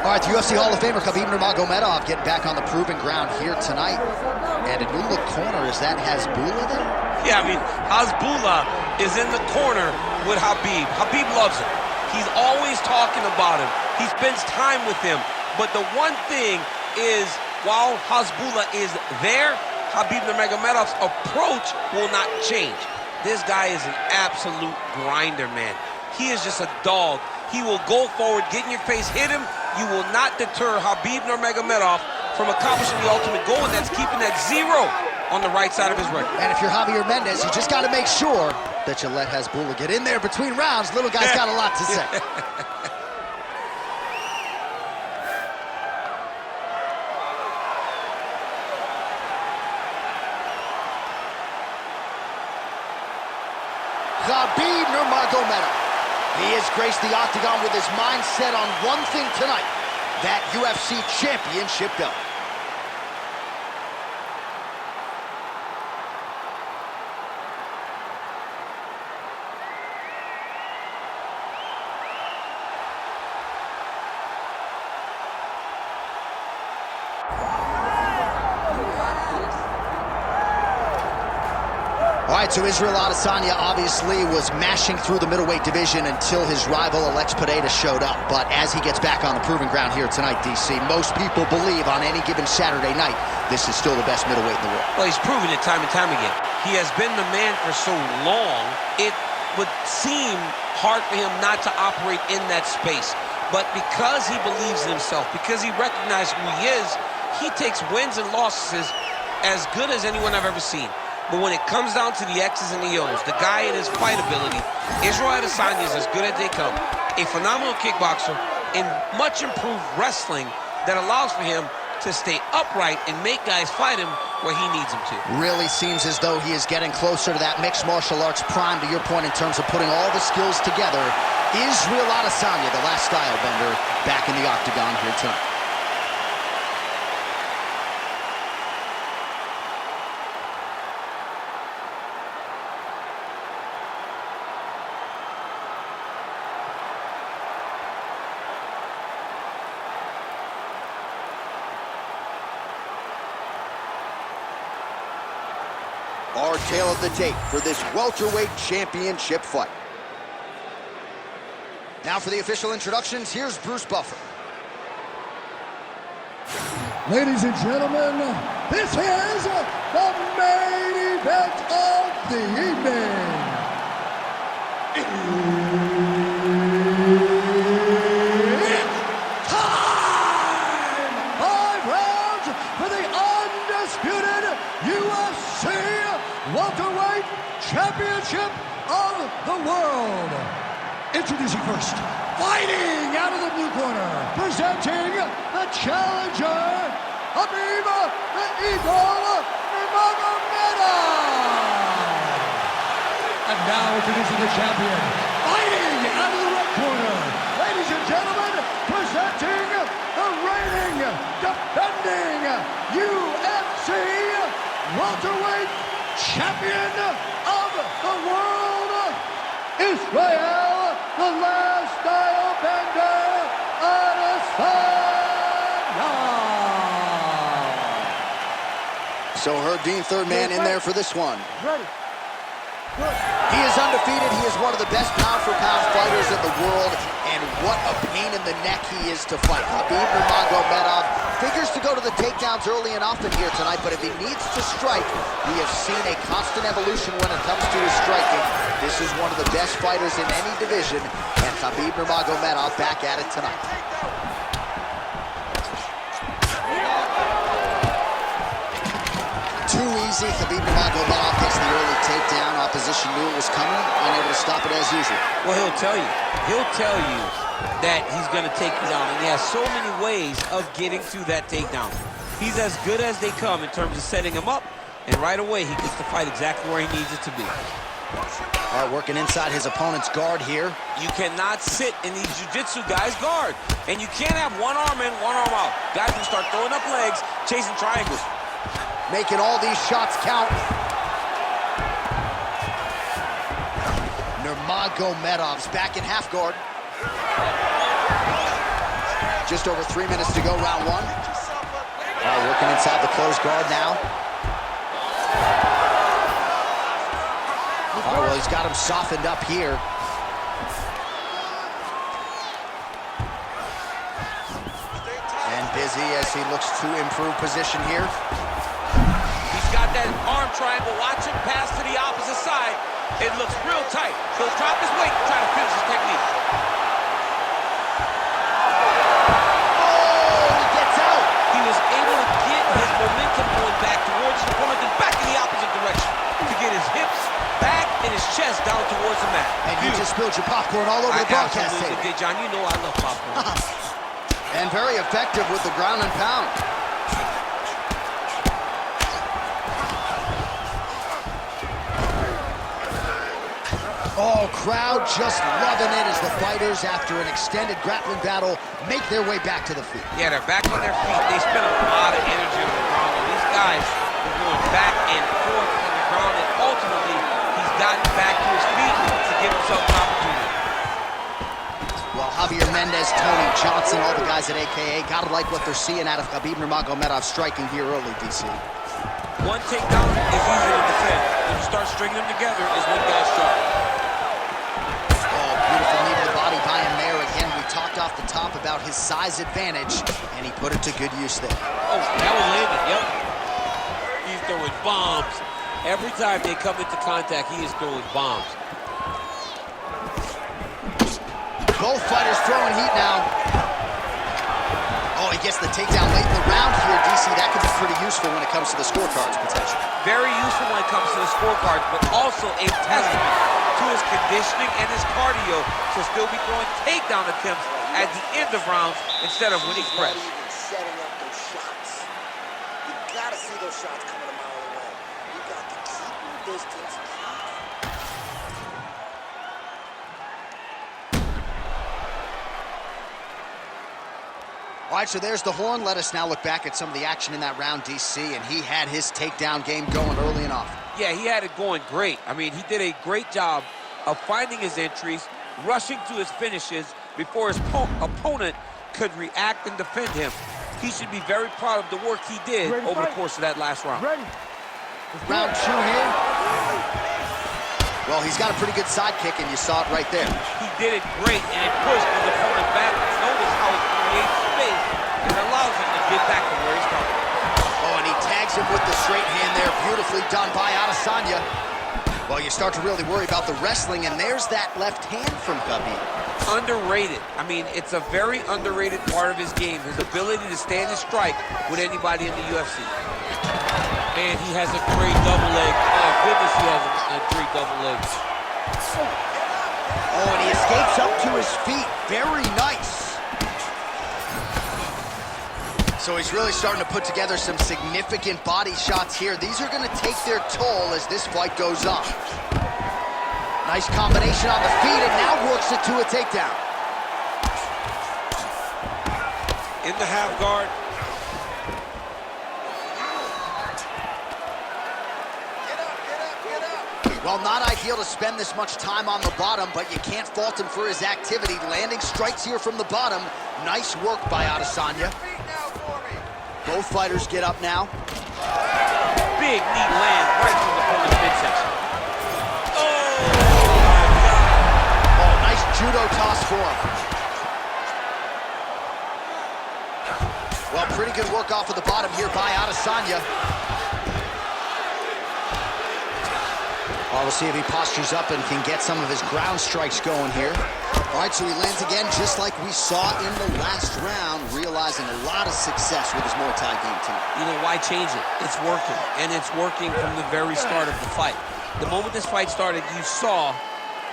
All right, the UFC Hall of Famer Khabib Nurmagomedov getting back on the proving ground here tonight. And a new look corner, is that Hasbulla there? Yeah, I mean, Hasbulla is in the corner with Khabib. Khabib loves him. He's always talking about him. He spends time with him. But the one thing is, while Hasbulla is there, Khabib Nurmagomedov's approach will not change. This guy is an absolute grinder, man. He is just a dog. He will go forward, get in your face, hit him. You will not deter Khabib Nurmagomedov from accomplishing the ultimate goal, and that's keeping that 0 on the right side of his record. And if you're Javier Mendez, you just got to make sure that you let Hasbulla get in there between rounds. Little guy's got a lot to say. Khabib Nurmagomedov. He has graced the octagon with his mind set on one thing tonight, that UFC championship belt. All right, so Israel Adesanya obviously was mashing through the middleweight division until his rival Alex Pereira showed up. But as he gets back on the proving ground here tonight, DC, most people believe on any given Saturday night, this is still the best middleweight in the world. Well, he's proven it time and time again. He has been the man for so long, it would seem hard for him not to operate in that space. But because he believes in himself, because he recognizes who he is, he takes wins and losses as good as anyone I've ever seen. But when it comes down to the X's and the O's, the guy and his fight ability, Israel Adesanya is as good as they come. A phenomenal kickboxer in much improved wrestling that allows for him to stay upright and make guys fight him where he needs them to. Really seems as though he is getting closer to that mixed martial arts prime, to your point, in terms of putting all the skills together. Israel Adesanya, the last style bender, back in the octagon here tonight. Our tale of the tape for this welterweight championship fight. Now for the official introductions, here's Bruce Buffer. Ladies and gentlemen, this is the main event of the evening. It's time! 5 rounds for the undisputed UFC welterweight championship of the world. Introducing first, fighting out of the blue corner, presenting the challenger, Khabib the Eagle Nurmagomedov. And now introducing the champion, fighting out of the red corner, ladies and gentlemen, presenting the reigning, defending UFC welterweight champion of the world, Israel, the last style bender, Adesanya. So Herb Dean, third man in there for this one. Ready. Good. He is undefeated. He is one of the best pound-for-pound fighters in the world, and what a pain in the neck he is to fight. Khabib Nurmagomedov figures to go to the takedowns early and often here tonight, but if he needs to strike, we have seen a constant evolution when it comes to his striking. This is one of the best fighters in any division, and Khabib Nurmagomedov back at it tonight. Too easy. Khabib Nurmagomedov gets the early takedown. Opposition knew it was coming, unable to stop it as usual. Well, he'll tell you. He'll tell you that he's going to take you down, and he has so many ways of getting to that takedown. He's as good as they come in terms of setting him up, and right away he gets to fight exactly where he needs it to be. All right, working inside his opponent's guard here. You cannot sit in these jiu-jitsu guys' guard, and you can't have one arm in, one arm out. Guys can start throwing up legs, chasing triangles. Making all these shots count. Nurmagomedov's back in half guard. Just over 3 minutes to go, round one. All right, working inside the closed guard now. All right, well, he's got him softened up here. And busy as he looks to improve position here. He's got that arm triangle. Watch him pass to the opposite side. It looks real tight. So he'll drop his weight and try to finish his technique. Oh, he gets out. He was able to get his momentum going back towards his opponent and back in the opposite direction to get his hips back and his chest down towards the mat. And you just spilled your popcorn all over the broadcast tape. Did, John. You know I love popcorn. And very effective with the ground and pound. Oh, crowd just loving it as the fighters, after an extended grappling battle, make their way back to the feet. Yeah, they're back on their feet. They spent a lot of energy on the ground. And these guys are going back and forth on the ground, and ultimately, he's gotten back to his feet to give himself an opportunity. Well, Javier Mendez, Tony Johnson, all the guys at AKA, gotta like what they're seeing out of Khabib Nurmagomedov striking here early, DC. One takedown is easy to defend. When you start stringing them together is when guys struggle. Beautiful knee to the body by him there. Again, we talked off the top about his size advantage, and he put it to good use there. Oh, that one landed, yep. He's throwing bombs. Every time they come into contact, he is throwing bombs. Both fighters throwing heat now. Oh, he gets the takedown late in the round here, DC. That could be pretty useful when it comes to the scorecards, potentially. Very useful when it comes to the scorecards, but also a testament to his conditioning and his cardio to still be throwing takedown attempts at the end of rounds instead of winning press. Setting up those shots. You gotta see those shots coming a mile away. You got to keep your distance. All right, so there's the horn. Let us now look back at some of the action in that round, DC, and he had his takedown game going early and often. Yeah, he had it going great. I mean, he did a great job of finding his entries, rushing to his finishes before his opponent could react and defend him. He should be very proud of the work he did over the course of that last round. Round two here. Well, he's got a pretty good sidekick, and you saw it right there. He did it great, and it pushed his opponent back. Notice how it creates space and allows him to get back to where he's coming. Oh, and he tags him with the straight hand there. Beautifully done by Adesanya. Well, you start to really worry about the wrestling, and there's that left hand from Khabib. Underrated. I mean, it's a very underrated part of his game, his ability to stand and strike with anybody in the UFC. Man, he has a great double leg. Oh, goodness, he has a great double leg. Oh, and he escapes up to his feet. Very nice. So he's really starting to put together some significant body shots here. These are going to take their toll as this fight goes on. Nice combination on the feet, and now works it to a takedown. In the half guard. Well, not ideal to spend this much time on the bottom, but you can't fault him for his activity. Landing strikes here from the bottom. Nice work by Adesanya. Both fighters get up now. Big knee land right through the opponent's midsection. Oh, nice judo toss for him. Well, pretty good work off of the bottom here by Adesanya. Well, we'll see if he postures up and can get some of his ground strikes going here. All right, so he lands again just like we saw in the last round, realizing a lot of success with his Muay Thai game tonight. You know, why change it? It's working, and it's working from the very start of the fight. The moment this fight started, you saw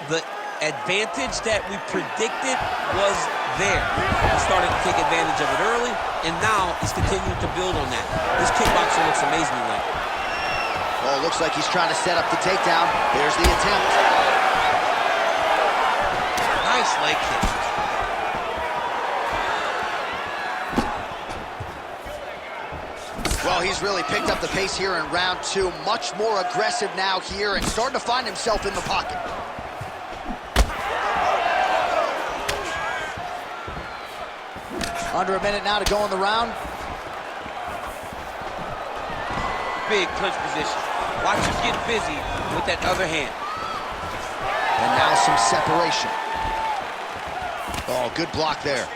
the advantage that we predicted was there. He started to take advantage of it early, and now he's continuing to build on that. This kickboxer looks amazing tonight. Oh, looks like he's trying to set up the takedown. There's the attempt. Nice leg kick. Well, he's really picked up the pace here in round two. Much more aggressive now here and starting to find himself in the pocket. Under a minute now to go in the round. Big clinch position. Watch him get busy with that other hand. And now some separation. Oh, good block there.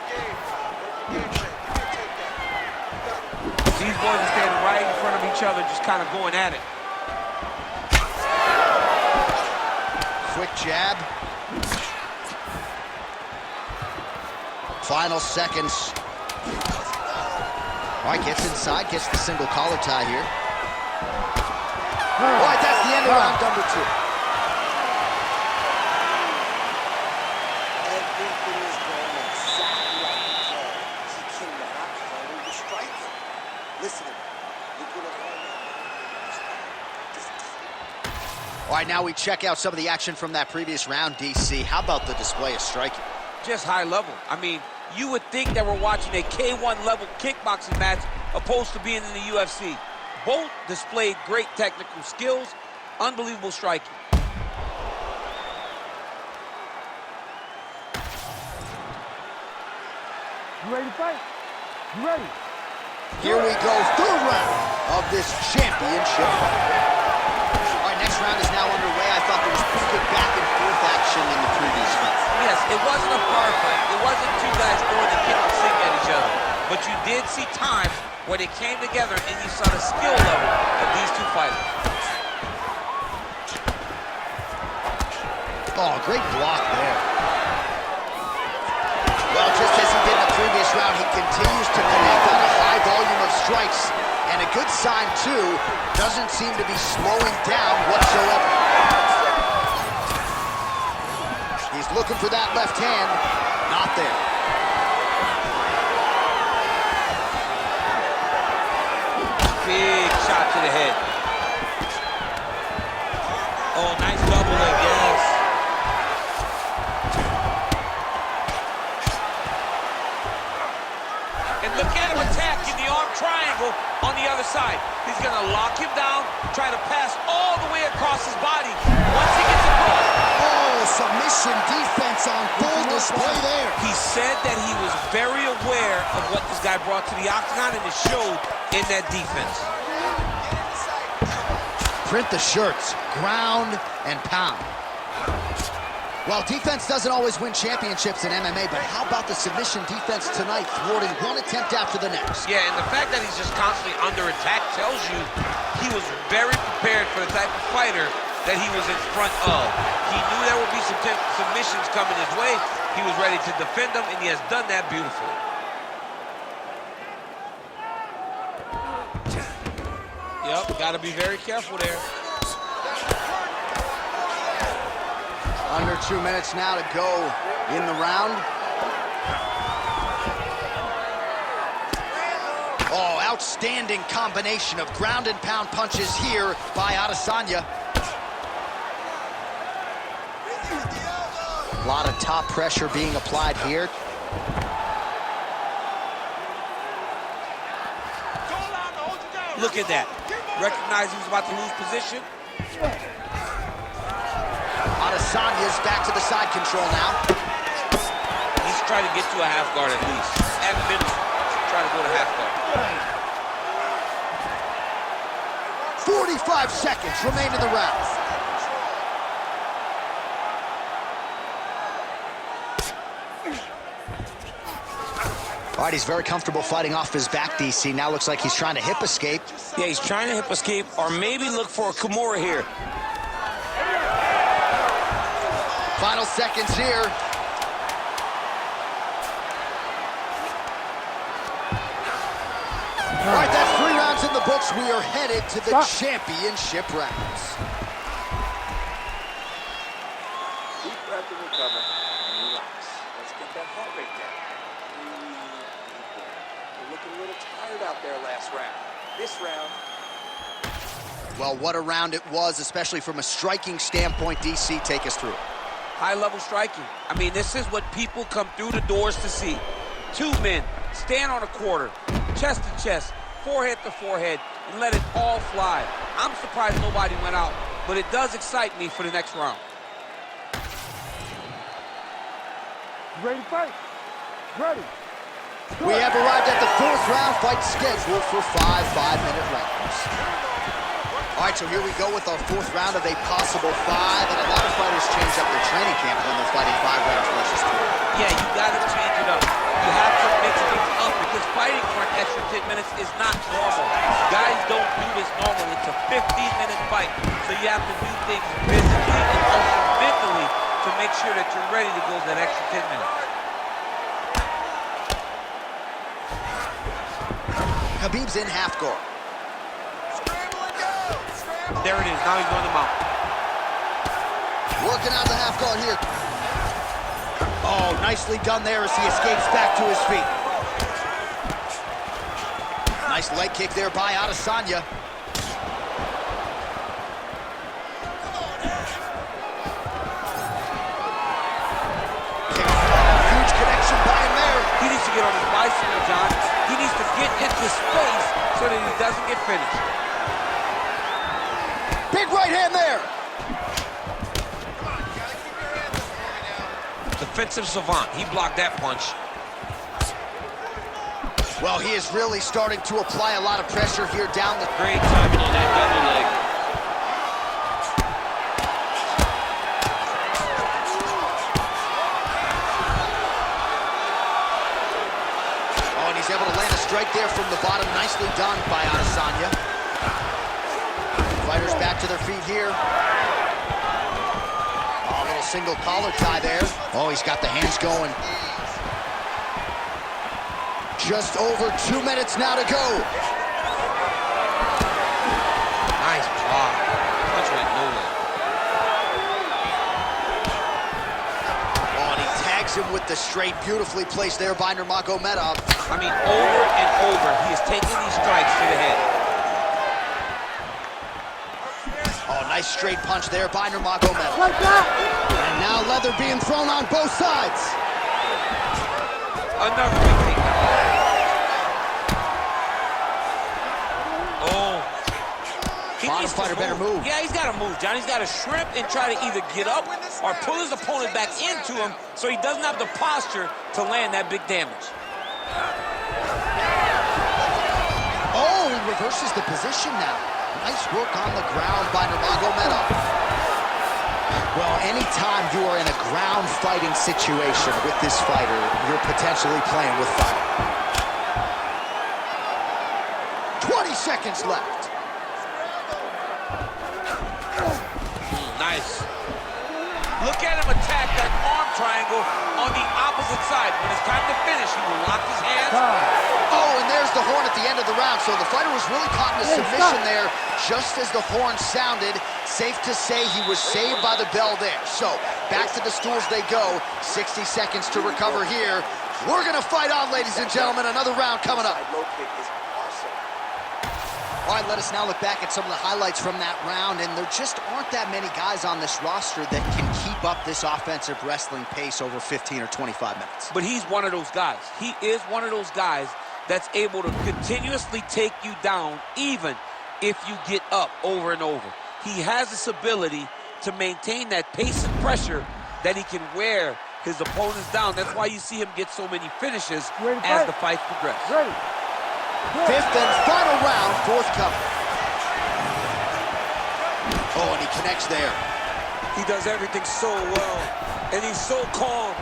These boys are standing right in front of each other, just kind of going at it. Quick jab. Final seconds. All right, gets inside, gets the single collar tie here. All right, that's the end of round number 2. Everything is going exactly like he planned. He cannot handle the striking. Listen to me. You're going to find out. All right, now we check out some of the action from that previous round, DC. How about the display of striking? Just high level. I mean, you would think that we're watching a K1 level kickboxing match opposed to being in the UFC. Both displayed great technical skills, unbelievable striking. You ready to fight? You ready? Here we go, third round of this championship fight. All right, next round is now underway. I thought there was pretty good back and forth action in the previous fight. Yes, it wasn't a bar fight. It wasn't two guys throwing the kitchen sink at each other. But you did see times where they came together and you saw the skill level of these two fighters. Oh, great block there. Well, just as he did in the previous round, he continues to connect on a high volume of strikes. And a good sign, too, doesn't seem to be slowing down whatsoever. He's looking for that left hand. Not there. Big shot to the head. Oh, nice double leg, yes. And look at him attacking the arm triangle on the other side. He's gonna lock him down, try to pass all the way across his body. Once he gets across. Oh, submission defense on full display there. He said that he was very aware of what this guy brought to the octagon, and it showed in that defense. Print the shirts, ground and pound. Well, defense doesn't always win championships in MMA, but how about the submission defense tonight, thwarting one attempt after the next? Yeah, and the fact that he's just constantly under attack tells you he was very prepared for the type of fighter that he was in front of. He knew there would be some submissions coming his way. He was ready to defend them, and he has done that beautifully. Yep, got to be very careful there. Under 2 minutes now to go in the round. Oh, outstanding combination of ground and pound punches here by Adesanya. A lot of top pressure being applied here. Look at that. Recognize he was about to lose position. Adesanya's back to the side control now. He's trying to get to a half guard at least. At minimum, try to go to half guard. 45 seconds remain in the round. All right, he's very comfortable fighting off his back, DC. Now looks like he's trying to hip escape. Yeah, he's trying to hip escape or maybe look for a Kimura here. Final seconds here. All right, that's 3 rounds in the books. We are headed to the championship rounds. Deep breath and recover and relax. Let's get that heart rate down. You're looking a little tired out there last round. This round. Well, what a round it was, especially from a striking standpoint. DC, take us through it. High-level striking. I mean, this is what people come through the doors to see. 2 men, stand on a quarter, chest to chest, forehead to forehead, and let it all fly. I'm surprised nobody went out, but it does excite me for the next round. You ready to fight? Ready. We have arrived at the 4th round, fight scheduled for 5 5-minute rounds. All right, so here we go with our 4th round of a possible 5, and a lot of fighters change up their training camp when they're fighting 5 rounds versus 2. Yeah, you gotta change it up. You have to mix things up because fighting for an extra 10 minutes is not normal. Guys don't do this normally. It's a 15-minute fight, so you have to do things physically and also mentally to make sure that you're ready to go that extra 10 minutes. Khabib's in half guard. There it is. Now he's on the mount. Working out the half guard here. Oh, nicely done there as he escapes back to his feet. Nice leg kick there by Adesanya. Huge connection by him there. He needs to get on his bicycle, John. He needs to get into space so that he doesn't get finished. Big right hand there. Defensive savant. He blocked that punch. Well, he is really starting to apply a lot of pressure here down the... Great timing on that double leg. Oh, and he's able to land a strike there from the bottom. Nicely done by Adesanya. Fighters back to their feet here. Oh, a little single collar tie there. Oh, he's got the hands going. Just over 2 minutes now to go. Nice block. Punch went nowhere. Oh, and he tags him with the straight. Beautifully placed there by Nurmagomedov. I mean, over and over, he is taking these strikes to the head. Oh, nice straight punch there by Nurmagomedov. Like that. And now leather being thrown on both sides. Another big takedown. Oh. Bottom fighter better move. Yeah, he's got to move, John. He's got to shrimp and try to either get up or pull his opponent back into him so he doesn't have the posture to land that big damage. Oh, he reverses the position now. Nice work on the ground by Nurmagomedov. Well, anytime you are in a ground fighting situation with this fighter, you're potentially playing with fire. 20 seconds left. Nice. Look at him attack that arm triangle on the opposite side. When it's time to finish, he will lock his hands. Oh, and there's the horn at the end of the round. So the fighter was really caught in a submission there just as the horn sounded. Safe to say he was saved by the bell there. So back to the stools they go. 60 seconds to recover here. We're going to fight on, ladies and gentlemen. Another round coming up. All right, let us now look back at some of the highlights from that round, and there just aren't that many guys on this roster that can keep up this offensive wrestling pace over 15 or 25 minutes. But he's one of those guys. He is one of those guys that's able to continuously take you down even if you get up over and over. He has this ability to maintain that pace and pressure that he can wear his opponents down. That's why you see him get so many finishes as the fights progress. Ready. Fifth and final round, fourth coming. Oh, and he connects there. He does everything so well, and he's so calm.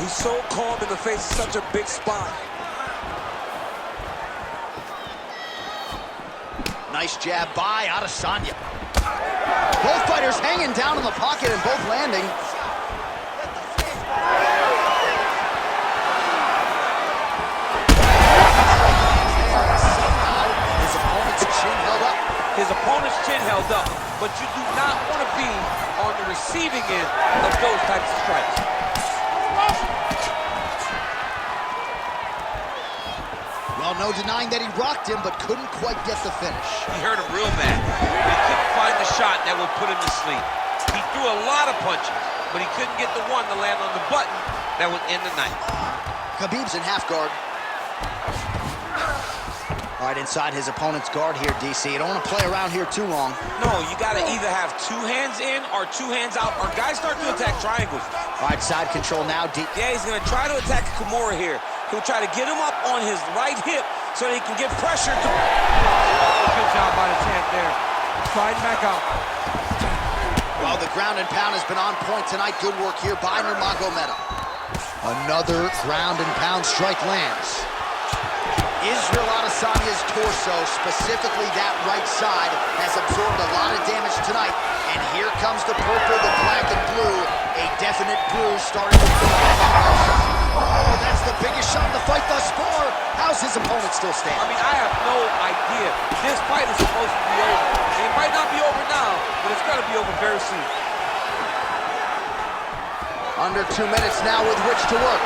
He's so calm in the face of such a big spot. Nice jab by Adesanya. Both fighters hanging down in the pocket and both landing. His opponent's chin held up, but you do not want to be on the receiving end of those types of strikes. Well, no denying that he rocked him, but couldn't quite get the finish. He hurt him real bad. He couldn't find the shot that would put him to sleep. He threw a lot of punches, but he couldn't get the one to land on the button that would end the night. Khabib's in half guard. All right, inside his opponent's guard here, DC. You don't want to play around here too long. No, you got to either have two hands in or two hands out, or guys start to attack triangles. All right, side control now. Yeah, he's going to try to attack Kimura here. He'll try to get him up on his right hip so that he can get pressure to... Good job by the champ there. Sliding back out. Well, the ground and pound has been on point tonight. Good work here by Nurmagomedov. Another ground and pound strike lands. Israel Adesanya's torso, specifically that right side, has absorbed a lot of damage tonight. And here comes the purple, the black, and blue. A definite bruise starting to form. Oh, that's the biggest shot in the fight thus far. How's his opponent still standing? I mean, I have no idea. This fight is supposed to be over. It might not be over now, but it's going to be over very soon. Under 2 minutes now with which to work.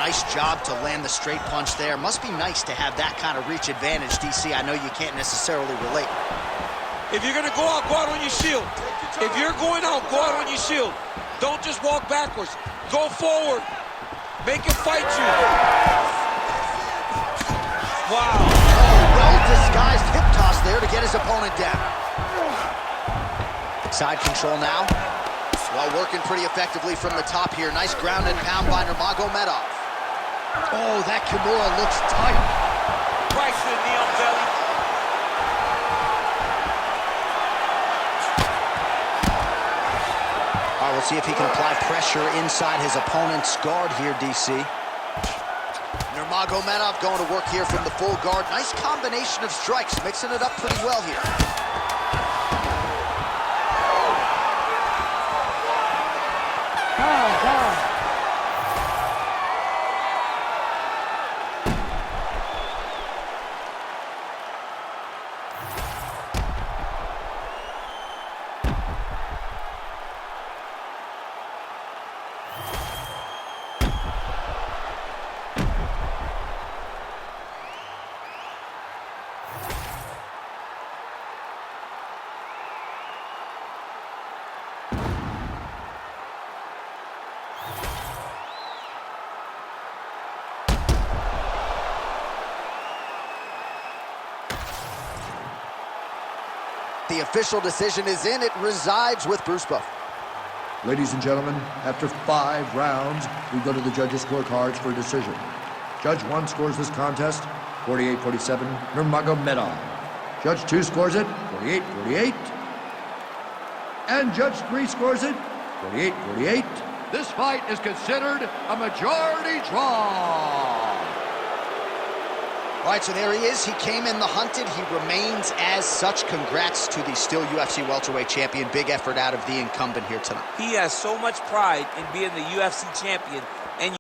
Nice job to land the straight punch there. Must be nice to have that kind of reach advantage, DC. I know you can't necessarily relate. If you're going to go out on your shield. If you're going out, go out on your shield. Don't just walk backwards. Go forward. Make him fight you. Wow. Oh, well-disguised hip toss there to get his opponent down. Side control now. Well, working pretty effectively from the top here. Nice ground and pound by Nurmagomedov. Oh, that Kimura looks tight. Right to the knee on belly. All right, we'll see if he can apply pressure inside his opponent's guard here, DC. Nurmagomedov going to work here from the full guard. Nice combination of strikes, mixing it up pretty well here. Time. The official decision is in. It resides with Bruce Buff. Ladies and gentlemen, after 5 rounds, we go to the judges' scorecards for a decision. Judge 1 scores this contest, 48-47, Nurmagomedov. Judge 2 scores it, 48-48. And Judge 3 scores it, 48-48. This fight is considered a majority draw. All right, so there he is. He came in the hunted. He remains as such. Congrats to the still UFC welterweight champion. Big effort out of the incumbent here tonight. He has so much pride in being the UFC champion, and